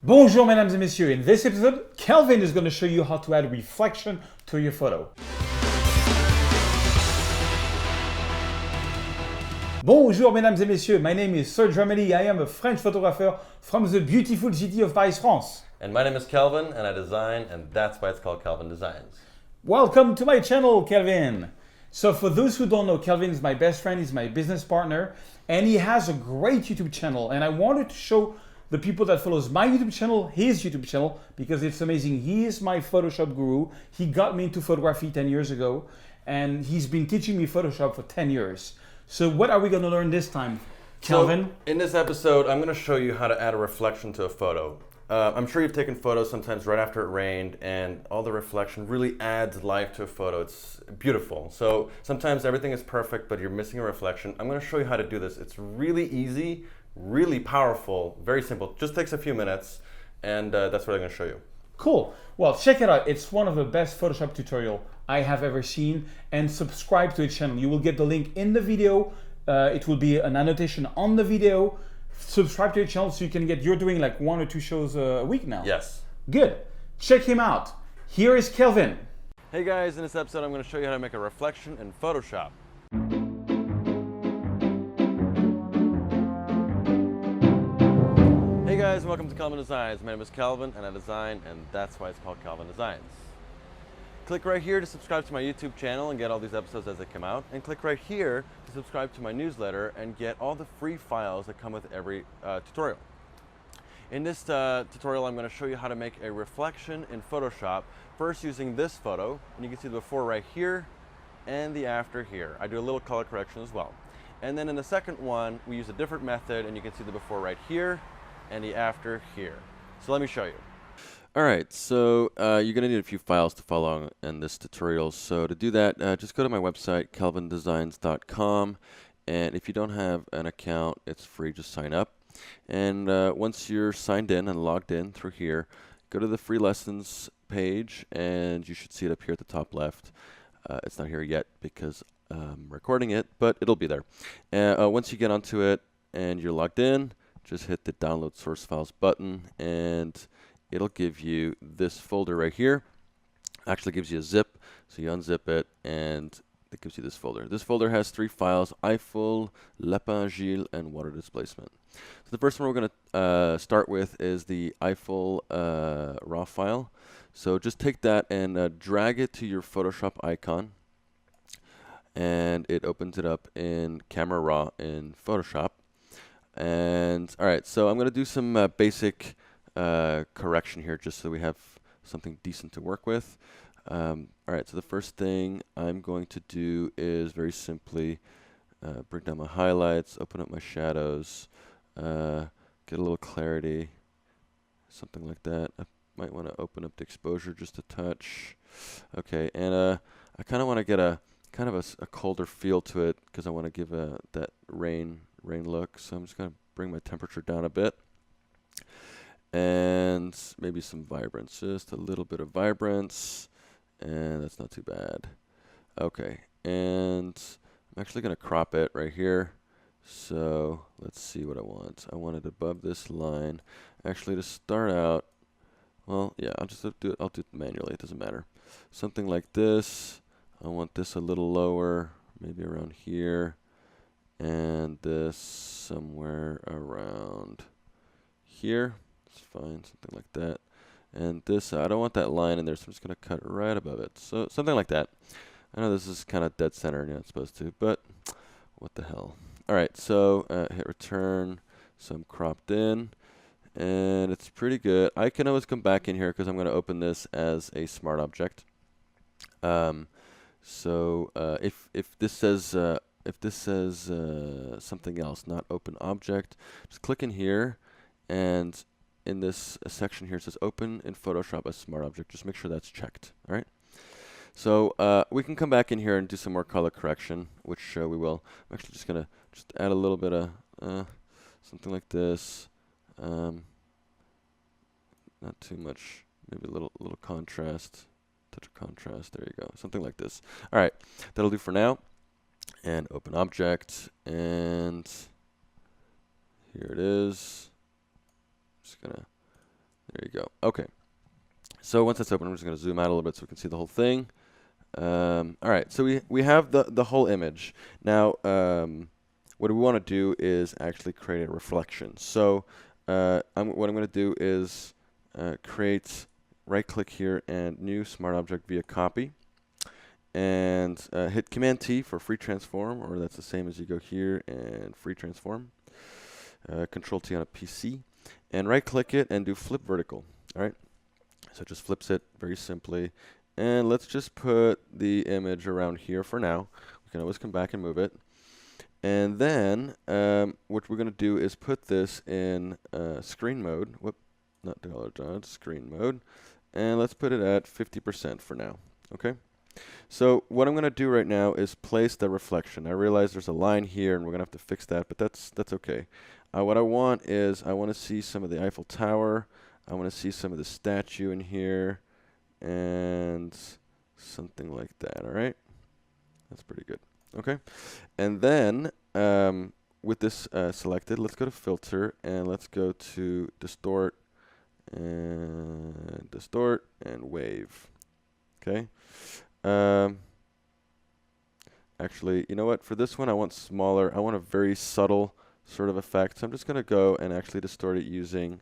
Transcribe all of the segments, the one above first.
Bonjour mesdames et messieurs, in this episode, Kelvin is going to show you how to add reflection to your photo. Bonjour mesdames et messieurs, my name is Serge Rameli, I am a French photographer from the beautiful city of Paris, France. And my name is Kelvin, and I design, and that's why it's called Kelvin Designs. Welcome to my channel, Kelvin. So for those who don't know, Kelvin is my best friend, he's my business partner, and he has a great YouTube channel, and I wanted to show the people that follows my YouTube channel, his YouTube channel, because it's amazing. He is my Photoshop guru. He got me into photography 10 years ago, and he's been teaching me Photoshop for 10 years. So what are we going to learn this time, Kelvin? So in this episode, I'm going to show you how to add a reflection to a photo. I'm sure you've taken photos sometimes right after it rained, and all the reflection really adds life to a photo. It's beautiful. So sometimes everything is perfect, but you're missing a reflection. I'm going to show you how to do this. It's really easy, really powerful, very simple. Just takes a few minutes, and that's what I'm going to show you. Cool. Well, check it out. It's one of the best Photoshop tutorial I have ever seen. And subscribe to the channel. You will get the link in the video. It will be an annotation on the video. Subscribe to the channel so you can get, you're doing like 1 or 2 shows a week now. Yes. Good. Check him out. Here is Kelvin. Hey guys, in this episode I'm going to show you how to make a reflection in Photoshop. Hey guys, and welcome to Kelvin Designs. My name is Kelvin and I design, and that's why it's called Kelvin Designs. Click right here to subscribe to my YouTube channel and get all these episodes as they come out, and click right here to subscribe to my newsletter and get all the free files that come with every tutorial. In this tutorial I'm going to show you how to make a reflection in Photoshop, first using this photo, and you can see the before right here and the after here. I do a little color correction as well. And then in the second one we use a different method, and you can see the before right here and the after here. So let me show you. Alright, so you're going to need a few files to follow along in this tutorial. So to do that, just go to my website, kelvindesigns.com, and if you don't have an account, it's free, just sign up. And once you're signed in and logged in through here, go to the free lessons page, and you should see it up here at the top left. It's not here yet because I'm recording it, but it'll be there. Once you get onto it and you're logged in, just hit the download source files button, and it'll give you this folder right here. Actually gives you a zip, so you unzip it and it gives you this folder. This folder has 3 files: Eiffel, Lapin Gilles, and water displacement. So the first one we're going to start with is the Eiffel raw file. So just take that and drag it to your Photoshop icon, and it opens it up in Camera Raw in Photoshop. And alright, so I'm going to do some basic correction here just so we have something decent to work with. Alright, so the first thing I'm going to do is very simply bring down my highlights, open up my shadows, get a little clarity, something like that. I might want to open up the exposure just a touch. Okay, and I kind of want to get a colder feel to it because I want to give that rain look. So I'm just going to bring my temperature down a bit. And maybe some vibrance, just a little bit of vibrance, and that's not too bad. Okay, and I'm actually going to crop it right here. So let's see what I want. I want it above this line. Actually, to start out, well, yeah, I'll do it manually. It doesn't matter. Something like this. I want this a little lower, maybe around here, and this somewhere around here. It's fine, something like that. And this, I don't want that line in there, so I'm just going to cut right above it. So something like that. I know this is kind of dead center, and you're not supposed to, but what the hell. Alright, so hit return. So I'm cropped in, and it's pretty good. I can always come back in here because I'm going to open this as a smart object. So if this says something else, not open object, just click in here, and in this section here it says open in Photoshop as smart object. Just make sure that's checked. All right. So we can come back in here and do some more color correction, which we will. I'm actually just gonna add a little bit of something like this. Not too much. Maybe a little contrast. Touch of contrast. There you go. Something like this. All right. That'll do for now. And open object, and here it is. Just gonna Okay. So once that's open, I'm just going to zoom out a little bit so we can see the whole thing. All right, so we have the whole image. Now, what we want to do is actually create a reflection. So what I'm going to do is create, right-click here, and new smart object via copy. And hit Command-T for free transform, or that's the same as you go here and free transform. Control-T on a PC. And right-click it and do flip vertical. All right. So it just flips it very simply. And let's just put the image around here for now. We can always come back and move it. And then what we're going to do is put this in screen mode. Whoop, not dollar dot, screen mode. And let's put it at 50% for now. Okay. So what I'm going to do right now is place the reflection. I realize there's a line here, and we're going to have to fix that, but that's okay. What I want is I want to see some of the Eiffel Tower. I want to see some of the statue in here, and something like that. All right, that's pretty good. Okay, and then with this selected, let's go to Filter, and let's go to Distort and Wave. Okay. Actually, you know what? For this one, I want smaller. I want a very subtle sort of effect. So I'm just going to go and actually distort it using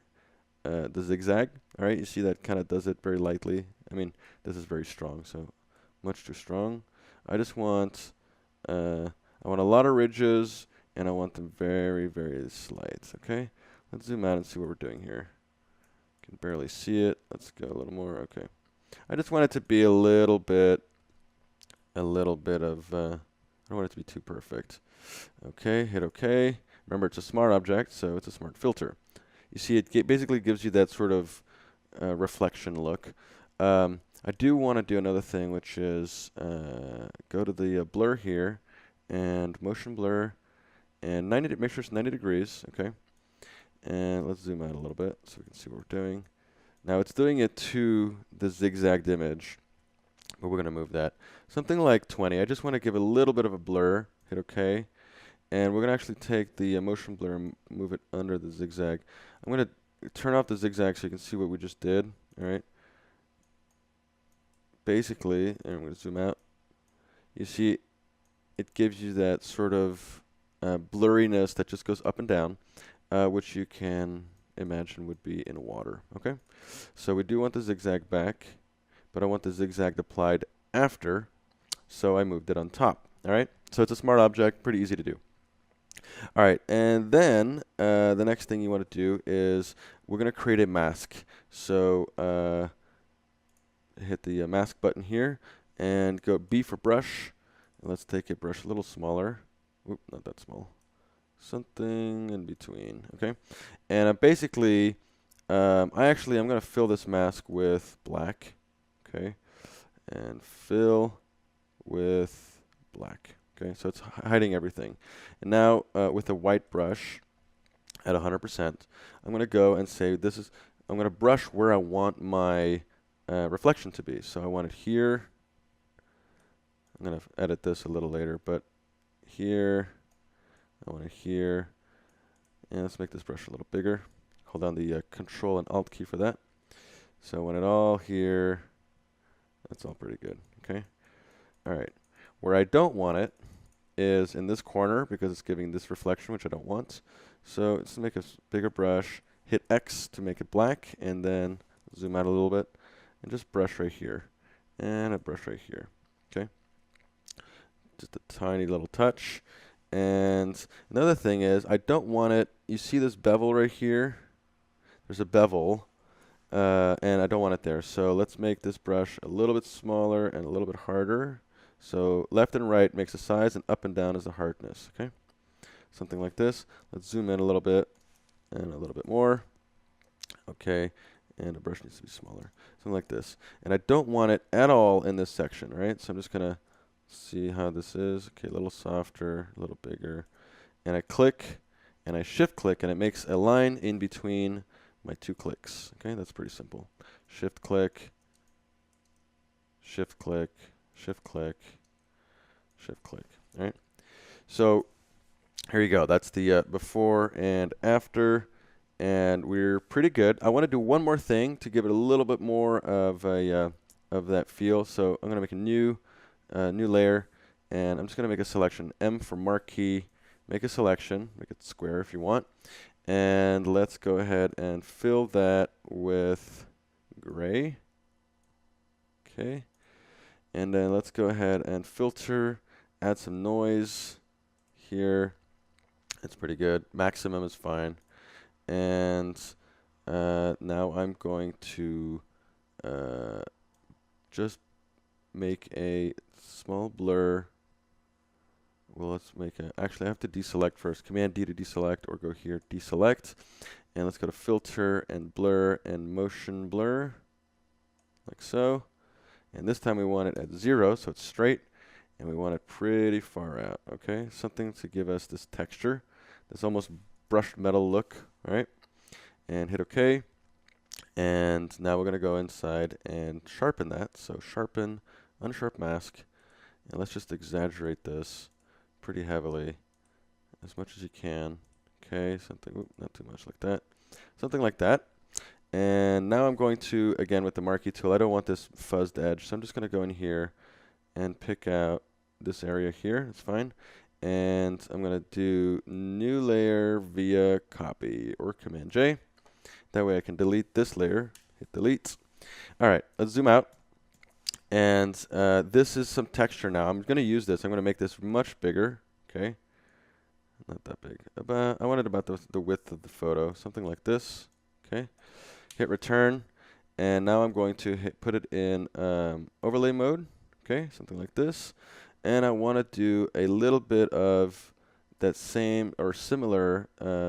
the zigzag. All right, you see that kind of does it very lightly. I mean, this is very strong, so much too strong. I just want, I want a lot of ridges, and I want them very, very slight. Okay, let's zoom out and see what we're doing here. Can barely see it. Let's go a little more. Okay, I just want it to be a little bit of. I don't want it to be too perfect. Okay, hit OK. Remember, it's a smart object, so it's a smart filter. You see, it basically gives you that sort of reflection look. I do want to do another thing, which is go to the blur here, and motion blur, and make sure it's 90 degrees, okay? And let's zoom out a little bit so we can see what we're doing. Now, it's doing it to the zigzagged image, but we're going to move that. Something like 20. I just want to give a little bit of a blur. Hit OK. And we're going to actually take the motion blur and move it under the zigzag. I'm going to turn off the zigzag so you can see what we just did. All right. Basically, and I'm going to zoom out. You see, it gives you that sort of blurriness that just goes up and down, which you can imagine would be in water. Okay. So we do want the zigzag back, but I want the zigzag applied after, so I moved it on top. All right. So it's a smart object, pretty easy to do. All right, and then the next thing you want to do is we're going to create a mask. So hit the mask button here and go B for brush. And let's take a brush a little smaller. Oop, not that small. Something in between. Okay, and basically, I'm going to fill this mask with black. Okay, and fill with black. Okay, so it's hiding everything. And now with a white brush at 100%, I'm going to go and say I'm going to brush where I want my reflection to be. So I want it here. I'm going to edit this a little later, but here, I want it here. And let's make this brush a little bigger. Hold down the Control and Alt key for that. So I want it all here. That's all pretty good. Okay. All right. Where I don't want it is in this corner because it's giving this reflection, which I don't want. So let's make a bigger brush, hit X to make it black, and then zoom out a little bit, and just brush right here, and a brush right here. Okay, just a tiny little touch. And another thing is I don't want it. You see this bevel right here? There's a bevel, and I don't want it there. So let's make this brush a little bit smaller and a little bit harder. So left and right makes a size, and up and down is the hardness. Okay, something like this. Let's zoom in a little bit and a little bit more. Okay, and the brush needs to be smaller. Something like this. And I don't want it at all in this section, right? So I'm just going to see how this is. Okay, a little softer, a little bigger. And I click, and I shift click, and it makes a line in between my two clicks. Okay, that's pretty simple. Shift click, shift click, shift click, shift click. All right. So here you go. That's the before and after. and we're pretty good. I want to do one more thing to give it a little bit more of a of that feel. So I'm going to make a new layer, and I'm just going to make a selection. M for marquee. Make a selection. Make it square if you want. And let's go ahead and fill that with gray. Okay. And then let's go ahead and filter, add some noise here. It's pretty good. Maximum is fine. And now I'm going to just make a small blur. Well, let's make a, actually I have to deselect first. Command D to deselect, or go here, deselect. And let's go to filter and blur and motion blur, like so. And this time we want it at 0, so it's straight. And we want it pretty far out, okay? Something to give us this texture, this almost brushed metal look, all right? And hit OK. And now we're going to go inside and sharpen that. So sharpen, unsharp mask. And let's just exaggerate this pretty heavily, as much as you can. Okay, something, not too much like that. Something like that. And now I'm going to, again with the marquee tool, I don't want this fuzzed edge, so I'm just going to go in here and pick out this area here. It's fine. And I'm going to do new layer via copy or Command J. That way I can delete this layer. Hit delete. All right, let's zoom out. And this is some texture now. I'm going to use this. I'm going to make this much bigger. Okay. Not that big. I want it about the width of the photo. Something like this. Okay. Hit return. And now I'm going to put it in overlay mode. Okay. Something like this. And I want to do a little bit of that same or similar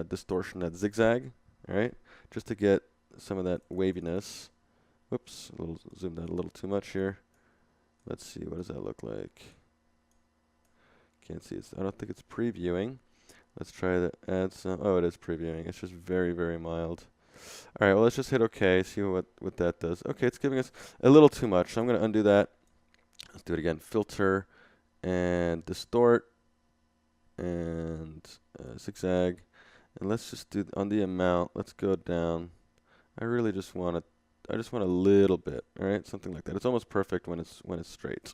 distortion, that zigzag. All right. Just to get some of that waviness. Whoops. Zoomed out a little too much here. Let's see. What does that look like? Can't see. I don't think it's previewing. Let's try to add some. Oh, it is previewing. It's just very, very mild. All right, well, let's just hit OK, see what that does. Okay, it's giving us a little too much, so I'm going to undo that. Let's do it again. Filter and distort and zigzag. And let's just do on the amount. Let's go down. I really just want I just want a little bit, all right? Something like that. It's almost perfect when it's straight.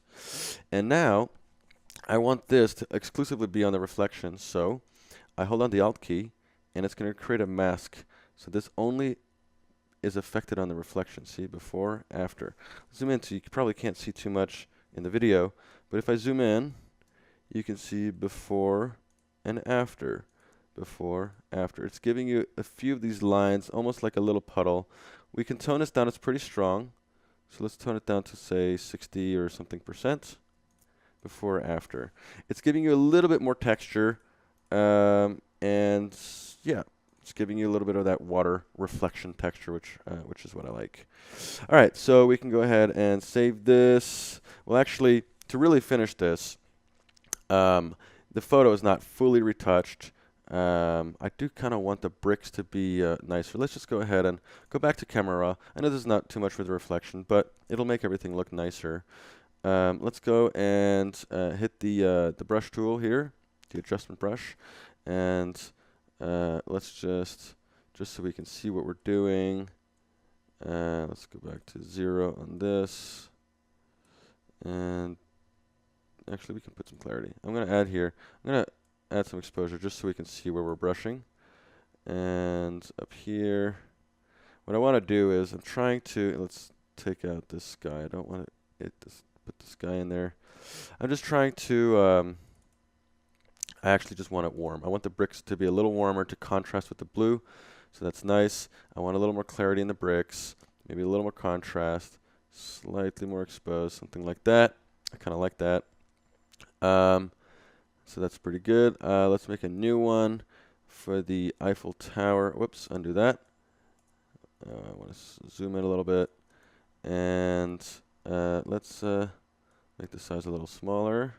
And now I want this to exclusively be on the reflection, so I hold on the Alt key, and it's going to create a mask. So this only is affected on the reflection. See, before, after. Zoom in, so you probably can't see too much in the video, but if I zoom in, you can see before and after. Before, after. It's giving you a few of these lines, almost like a little puddle. We can tone this down. It's pretty strong. So let's tone it down to, say, 60 or something %. Before, after. It's giving you a little bit more texture, and yeah, it's giving you a little bit of that water reflection texture, which is what I like. All right, so we can go ahead and save this. Well, actually, to really finish this, the photo is not fully retouched. I do kind of want the bricks to be nicer. Let's just go ahead and go back to camera raw. I know this is not too much for the reflection, but it'll make everything look nicer. Let's go and hit the brush tool here, the adjustment brush, and let's just so we can see what we're doing. Let's go back to 0 on this, and actually we can put some clarity. I'm going to add here. I'm going to add some exposure just so we can see where we're brushing. And up here, what I want to do is I'm trying to, let's take out this sky. I don't want to put this guy in there. I'm just trying to, I actually just want it warm. I want the bricks to be a little warmer to contrast with the blue. So that's nice. I want a little more clarity in the bricks, maybe a little more contrast, slightly more exposed, something like that. I kind of like that. So that's pretty good. Let's make a new one for the Eiffel Tower. Whoops, undo that. I want to zoom in a little bit. And let's make the size a little smaller.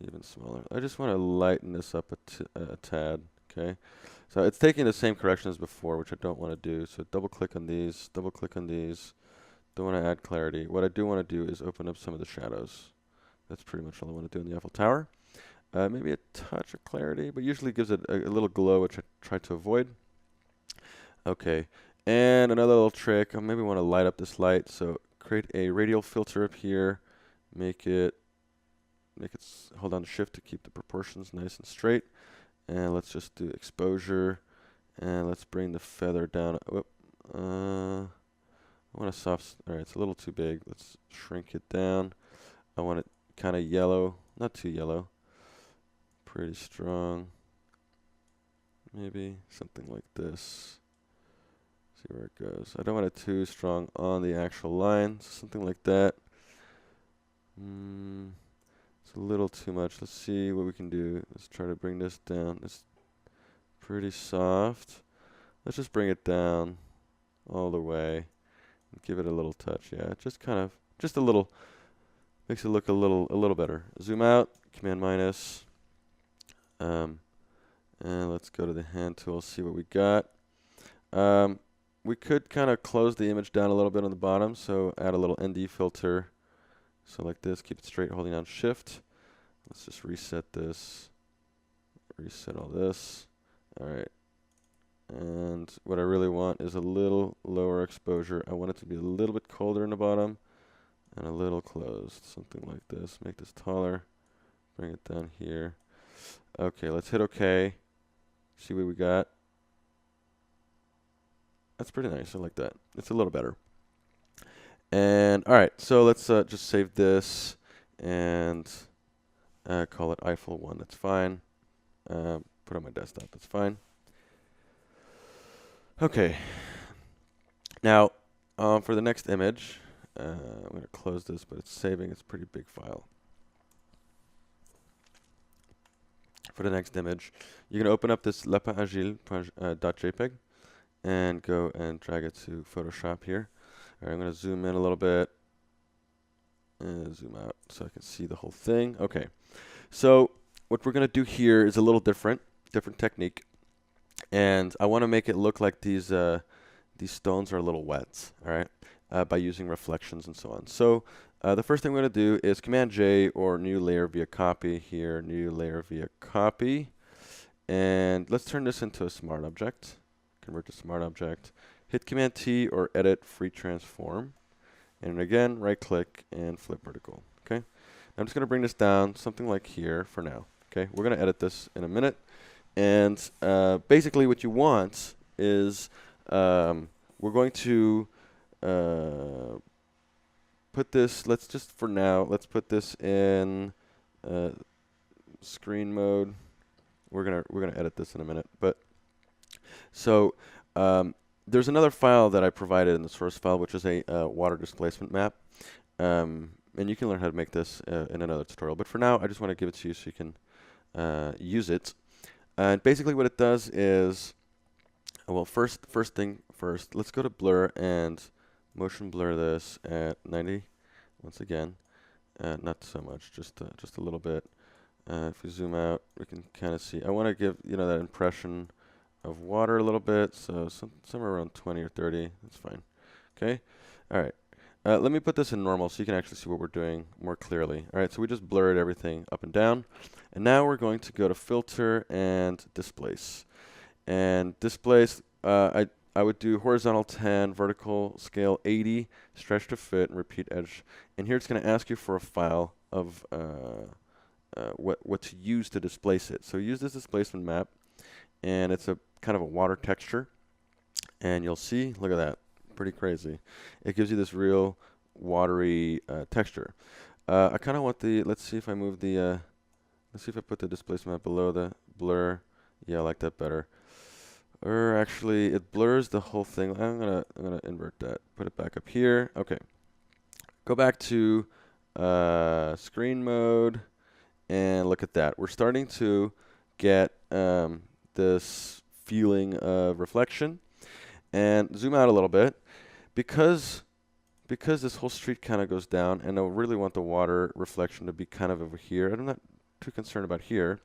Even smaller. I just want to lighten this up a tad. Okay. So it's taking the same correction as before, which I don't want to do. So double click on these, double click on these. Don't want to add clarity. What I do want to do is open up some of the shadows. That's pretty much all I want to do in the Eiffel Tower. Maybe a touch of clarity, but usually gives it a little glow, which I try to avoid. Okay, and another little trick, I maybe want to light up this light, so create a radial filter up here, make it, hold down shift to keep the proportions nice and straight, and let's just do exposure, and let's bring the feather down. Whoop. I want a soft, alright, it's a little too big, let's shrink it down. I want it kind of yellow, not too yellow, pretty strong, maybe something like this. See where it goes. I don't want it too strong on the actual line, so something like that. It's a little too much. Let's see what we can do. Let's try to bring this down. It's pretty soft. Let's just bring it down all the way and give it a little touch. Yeah, just kind of, just a little, makes it look a little better. Zoom out, Command minus, and let's go to the hand tool, see what we got. We could kind of close the image down a little bit on the bottom, so add a little ND filter. So like this, keep it straight, holding down shift. Let's just reset this, reset all this. All right. And what I really want is a little lower exposure. I want it to be a little bit colder in the bottom and a little closed, something like this. Make this taller, bring it down here. Okay, let's hit OK. See what we got. That's pretty nice. I like that. It's a little better. And all right, so let's just save this and call it Eiffel 1. That's fine. Put it on my desktop. That's fine. Okay. Now, for the next image, I'm going to close this, but it's saving. It's a pretty big file. For the next image, you're going to open up this lapinagile.jpg and go and drag it to Photoshop here. All right, I'm going to zoom in a little bit and zoom out so I can see the whole thing. Okay, so what we're going to do here is a little different technique, and I want to make it look like these stones are a little wet. All right, by using reflections and so on. So the first thing we're going to do is Command J or New Layer via Copy here, New Layer via Copy, and let's turn this into a Smart Object. Convert to Smart Object. Hit Command T or Edit Free Transform. And again, right click and flip vertical. Okay. I'm just going to bring this down something like here for now. Okay. We're going to edit this in a minute. And basically what you want is we're going to put this, let's just for now, let's put this in screen mode. We're gonna edit this in a minute, but so there's another file that I provided in the source file, which is a water displacement map. And you can learn how to make this in another tutorial. But for now, I just want to give it to you so you can use it. And basically what it does is, well, first thing first, let's go to blur and motion blur this at 90. Once again, not so much, just a little bit. If we zoom out, we can kind of see. I want to give that impression of water a little bit, so somewhere around 20 or 30. That's fine. Okay. All right. Let me put this in normal so you can actually see what we're doing more clearly. All right. So we just blurred everything up and down, and now we're going to go to Filter and Displace. And displace, I would do horizontal 10, vertical scale 80, stretch to fit, and repeat edge. And here it's going to ask you for a file of what to use to displace it. So use this displacement map, and it's a kind of a water texture. And you'll see, look at that, pretty crazy. It gives you this real watery texture. I kind of want the, let's see if I move the, let's see if I put the displacement map below the blur. Yeah, I like that better. Or actually, it blurs the whole thing. I'm gonna invert that. Put it back up here. Okay. Go back to screen mode, and look at that. We're starting to get this feeling of reflection. And zoom out a little bit, because this whole street kind of goes down, and I really want the water reflection to be kind of over here. I'm not too concerned about here.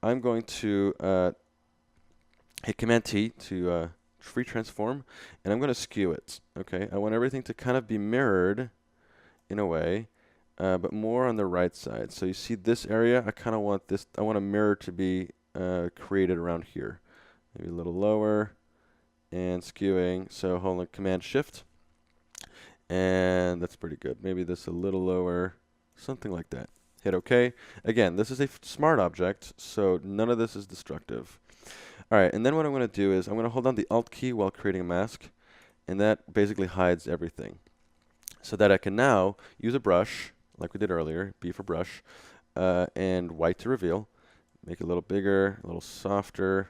I'm going to hit Command T to free transform, and I'm going to skew it. Okay, I want everything to kind of be mirrored in a way, but more on the right side. So you see this area, I kind of want this, I want a mirror to be created around here. Maybe a little lower, and skewing. So hold on, Command Shift, and that's pretty good. Maybe this a little lower, something like that. Hit OK. Again, this is a smart object, so none of this is destructive. All right, and then what I'm going to do is I'm going to hold down the Alt key while creating a mask, and that basically hides everything. So that I can now use a brush, like we did earlier, B for brush, and white to reveal. Make it a little bigger, a little softer,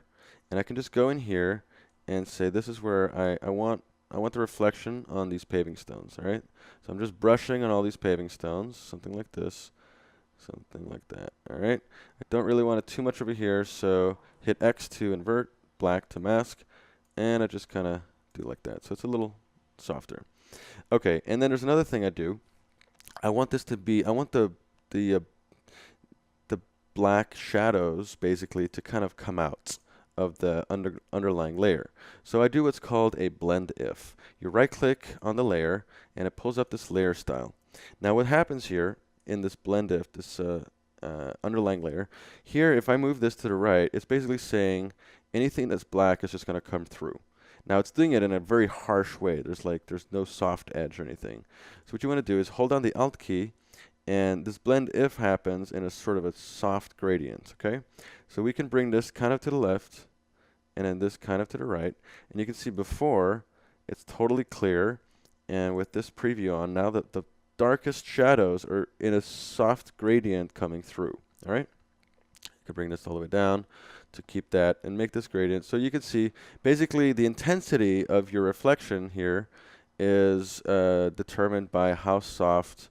and I can just go in here and say this is where I want the reflection on these paving stones. All right, so I'm just brushing on all these paving stones, something like this, something like that. All right, I don't really want it too much over here, so hit X to invert, black to mask, and I just kind of do like that. So it's a little softer. Okay, and then there's another thing I do. I want this to be, I want the black shadows basically to kind of come out of the underlying layer. So I do what's called a blend if. You right click on the layer and it pulls up this layer style. Now what happens here in this blend if, this underlying layer, here if I move this to the right, it's basically saying anything that's black is just going to come through. Now it's doing it in a very harsh way. There's no soft edge or anything. So what you want to do is hold down the Alt key, and this blend if happens in a sort of a soft gradient, okay? So we can bring this kind of to the left and then this kind of to the right. And you can see before it's totally clear, and with this preview on, now that the darkest shadows are in a soft gradient coming through, all right? You can bring this all the way down to keep that and make this gradient. So you can see basically the intensity of your reflection here is determined by how soft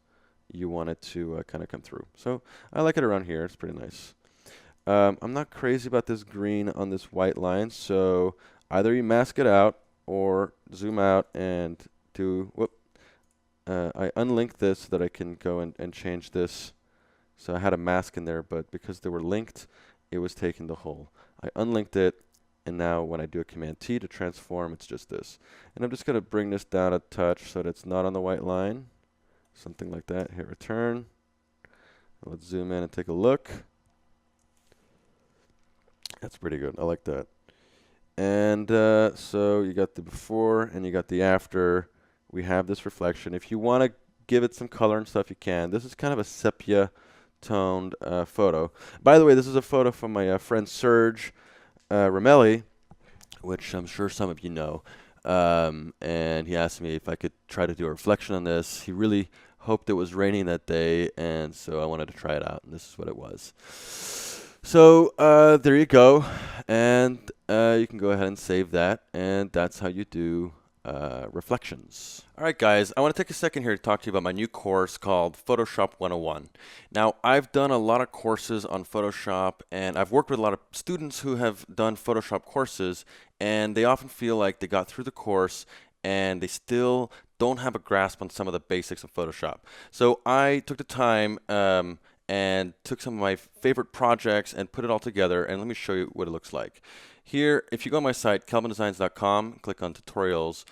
you want it to kind of come through. So I like it around here. It's pretty nice. I'm not crazy about this green on this white line, so either you mask it out or zoom out and do, I unlinked this so that I can go and change this. So I had a mask in there, but because they were linked, it was taking the whole. I unlinked it, and now when I do a Command T to transform, it's just this. And I'm just going to bring this down a touch so that it's not on the white line. Something like that. Hit return. Let's zoom in and take a look. That's pretty good. I like that. And so you got the before and you got the after. We have this reflection. If you want to give it some color and stuff, you can. This is kind of a sepia toned photo. By the way, this is a photo from my friend Serge Ramelli, which I'm sure some of you know. And he asked me if I could try to do a reflection on this. He really hoped it was raining that day, and so I wanted to try it out, and this is what it was. So there you go, and you can go ahead and save that, and that's how you do reflections. All right, guys, I want to take a second here to talk to you about my new course called Photoshop 101. Now, I've done a lot of courses on Photoshop, and I've worked with a lot of students who have done Photoshop courses, and they often feel like they got through the course and they still don't have a grasp on some of the basics of Photoshop. So I took the time and took some of my favorite projects and put it all together, and let me show you what it looks like. Here, if you go on my site, kelvindesigns.com, click on tutorials,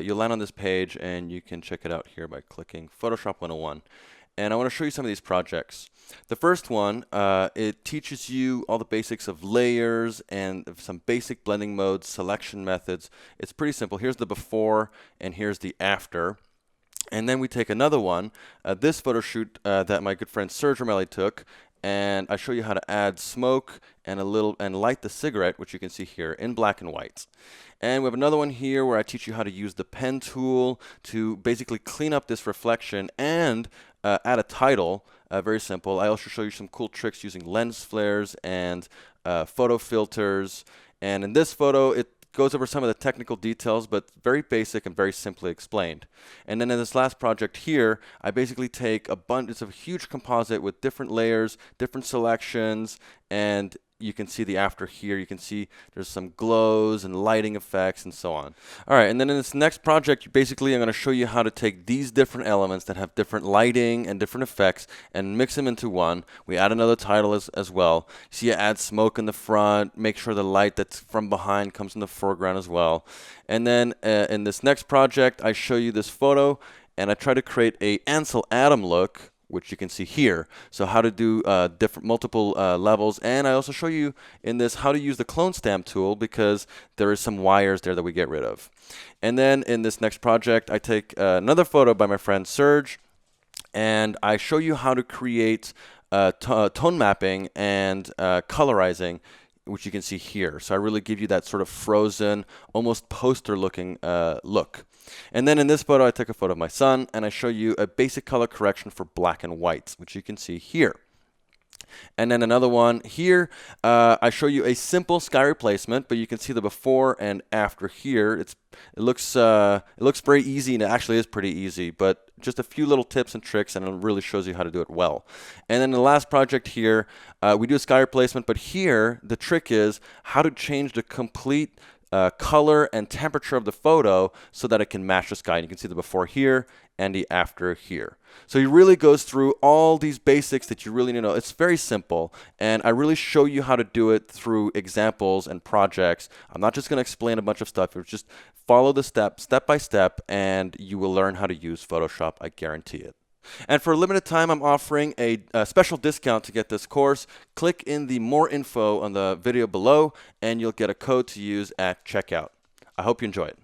you'll land on this page and you can check it out here by clicking Photoshop 101. And I want to show you some of these projects. The first one, it teaches you all the basics of layers and some basic blending modes, selection methods. It's pretty simple. Here's the before and here's the after. And then we take another one, this photo shoot that my good friend Serge Ramelli took, and I show you how to add smoke and light the cigarette, which you can see here in black and white. And we have another one here where I teach you how to use the pen tool to basically clean up this reflection and add a title. Very simple. I also show you some cool tricks using lens flares and photo filters. And in this photo, it goes over some of the technical details, but very basic and very simply explained. And then in this last project here, I basically take a bunch, it's a huge composite with different layers, different selections, and you can see the after here. You can see there's some glows and lighting effects and so on. All right, and then in this next project, basically I'm going to show you how to take these different elements that have different lighting and different effects and mix them into one. We add another title as well. See, you add smoke in the front, make sure the light that's from behind comes in the foreground as well. And then in this next project, I show you this photo, and I try to create a Ansel Adam look which you can see here. So how to do multiple levels, and I also show you in this how to use the clone stamp tool, because there is some wires there that we get rid of. And then in this next project, I take another photo by my friend Serge, and I show you how to create tone mapping and colorizing, which you can see here. So I really give you that sort of frozen, almost poster looking look. And then in this photo, I took a photo of my son, and I show you a basic color correction for black and white, which you can see here. And then another one here, I show you a simple sky replacement, but you can see the before and after here. It looks very easy, and it actually is pretty easy, but just a few little tips and tricks, and it really shows you how to do it well. And then the last project here, we do a sky replacement, but here the trick is how to change the complete color and temperature of the photo so that it can match the sky. And you can see the before here and the after here. So he really goes through all these basics that you really need to know. It's very simple, and I really show you how to do it through examples and projects. I'm not just going to explain a bunch of stuff. Just follow the steps, step by step, and you will learn how to use Photoshop. I guarantee it. And for a limited time, I'm offering a special discount to get this course. Click in the more info on the video below, and you'll get a code to use at checkout. I hope you enjoy it.